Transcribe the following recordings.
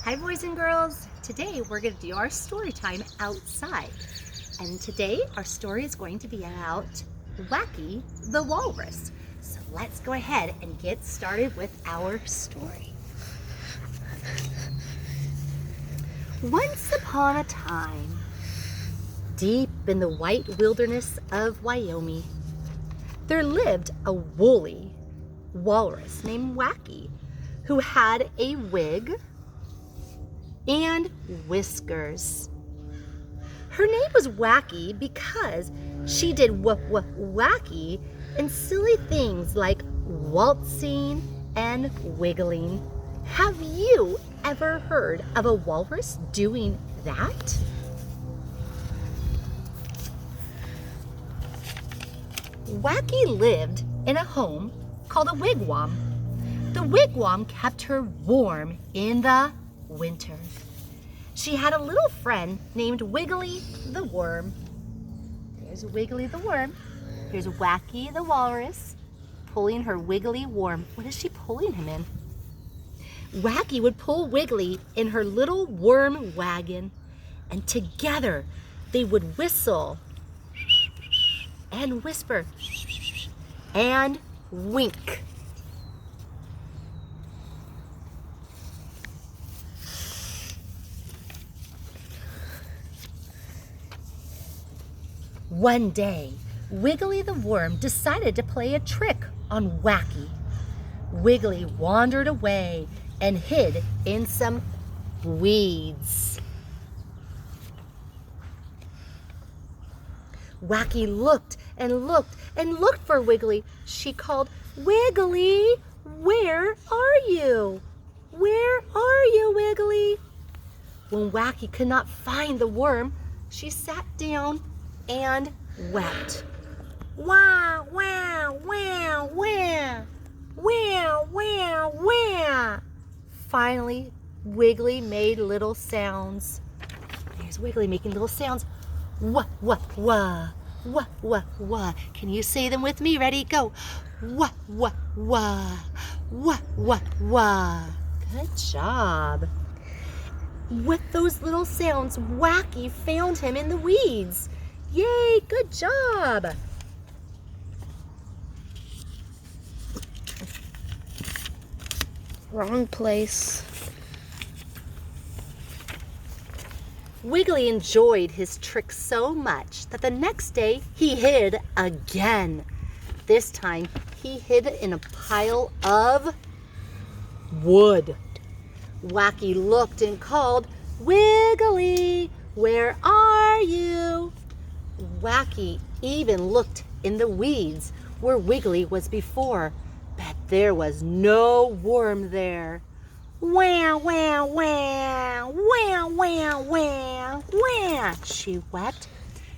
Hi boys and girls, today we're going to do our story time outside. And today our story is going to be about Wacky the Walrus. So let's go ahead and get started with our story. Once upon a time, deep in the white wilderness of Wyoming, there lived a woolly walrus named Wacky who had a wig and whiskers. Her name was Wacky because she did wacky and silly things like waltzing and wiggling. Have you ever heard of a walrus doing that? Wacky lived in a home called a wigwam. The wigwam kept her warm in the winter. She had a little friend named Wiggly the worm. There's Wiggly the worm. Here's Wacky the walrus pulling her wiggly worm. What is she pulling him in? Wacky would pull Wiggly in her little worm wagon, and together they would whistle and whisper and wink. One day, Wiggly the worm decided to play a trick on Wacky. Wiggly wandered away and hid in some weeds. Wacky looked and looked and looked for Wiggly. She called, "Wiggly, where are you? Where are you, Wiggly?" When Wacky could not find the worm, she sat down and wept. Wah, wah, wah, wah, wah, wah, wah. Finally, Wiggly made little sounds. There's Wiggly making little sounds. Wah, wah, wah, wah, wah, wah. Can you say them with me? Ready? Go. Wah, wah, wah, wah, wah, wah. Good job. With those little sounds, Wacky found him in the weeds. Yay, good job. Wrong place. Wiggly enjoyed his trick so much that the next day he hid again. This time he hid in a pile of wood. Wacky looked and called, "Wiggly, where are you?" Wacky even looked in the weeds where Wiggly was before, but there was no worm there. Wah, wah, wah, wah, wah, wah, wah, she wept.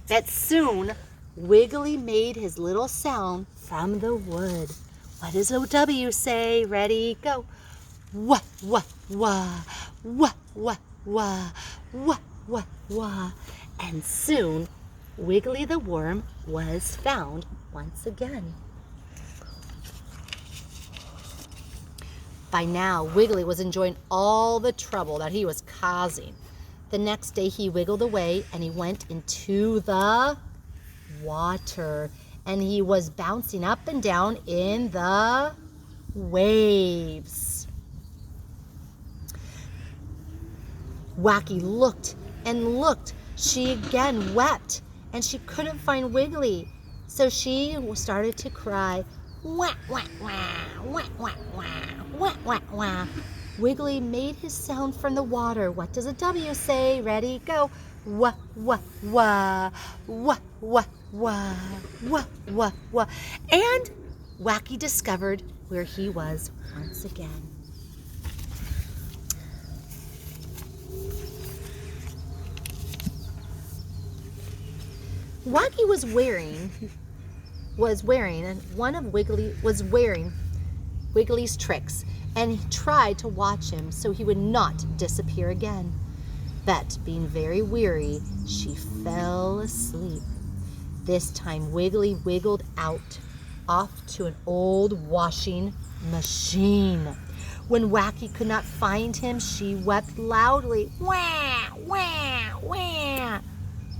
But soon, Wiggly made his little sound from the wood. What does OW say? Ready, go. Wah, wah, wah, wah, wah, wah, wah, wah, wah. And soon, Wiggly the worm was found once again. By now, Wiggly was enjoying all the trouble that he was causing. The next day, he wiggled away and he went into the water. And he was bouncing up and down in the waves. Wacky looked and looked. She again wept and she couldn't find Wiggly. So she started to cry. Wah, wah, wah, wah, wah, wah, wah, wah, wah. Wiggly made his sound from the water. What does a W say? Ready, go. Wah, wah, wah, wah, wah, wah, wah, wah, wah. And Wacky discovered where he was once again. Wacky was wearing and one of Wiggly's tricks, and he tried to watch him so he would not disappear again. But being very weary, she fell asleep. This time Wiggly wiggled out off to an old washing machine. When Wacky could not find him, she wept loudly. Wah, wah, wah.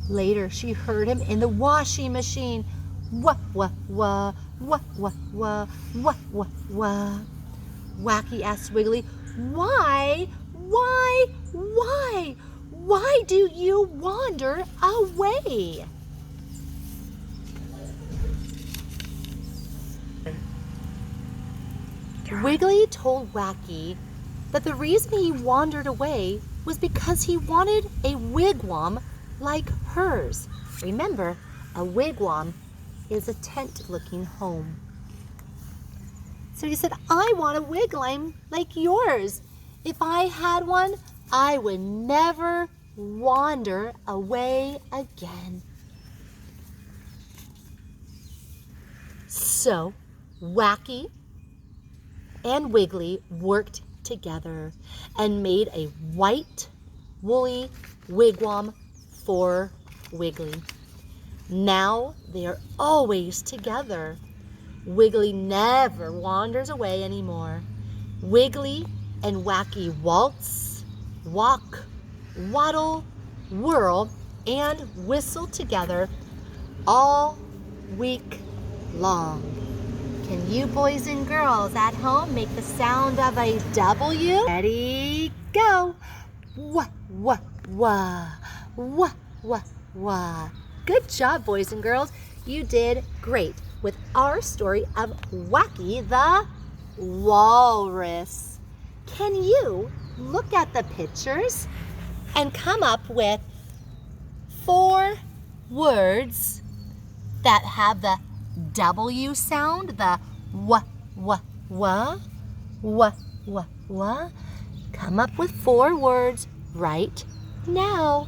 Later, she heard him in the washing machine. Wah, wah, wah, wah, wah, wah, wah, wah, wah. Wacky asked Wiggly, why do you wander away? Wiggly told Wacky that the reason he wandered away was because he wanted a wigwam like hers. Remember, a wigwam is a tent-looking home. So he said, I want a wigwam like yours. If I had one, I would never wander away again. So Wacky and Wiggly worked together and made a white, woolly wigwam for Wiggly. Now they are always together. Wiggly never wanders away anymore. Wiggly and Wacky waltz, walk, waddle, whirl, and whistle together all week long. Can you boys and girls at home make the sound of a W? Ready, go. Wah, wah, wah, wah, wah, wah. Good job, boys and girls. You did great with our story of Wacky the Walrus. Can you look at the pictures and come up with 4 words that have the W sound, the wah, wah, wah, wah, wah, wah? Come up with 4 words right now.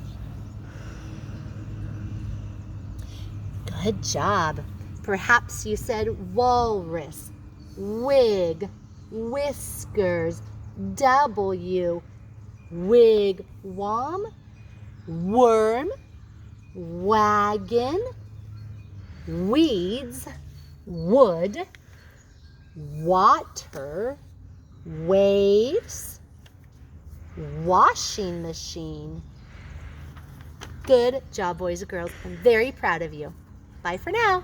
Good job. Perhaps you said walrus, wig, whiskers, W, wigwam, worm, wagon, weeds, wood, water, waves, washing machine. Good job, boys and girls. I'm very proud of you. Bye for now.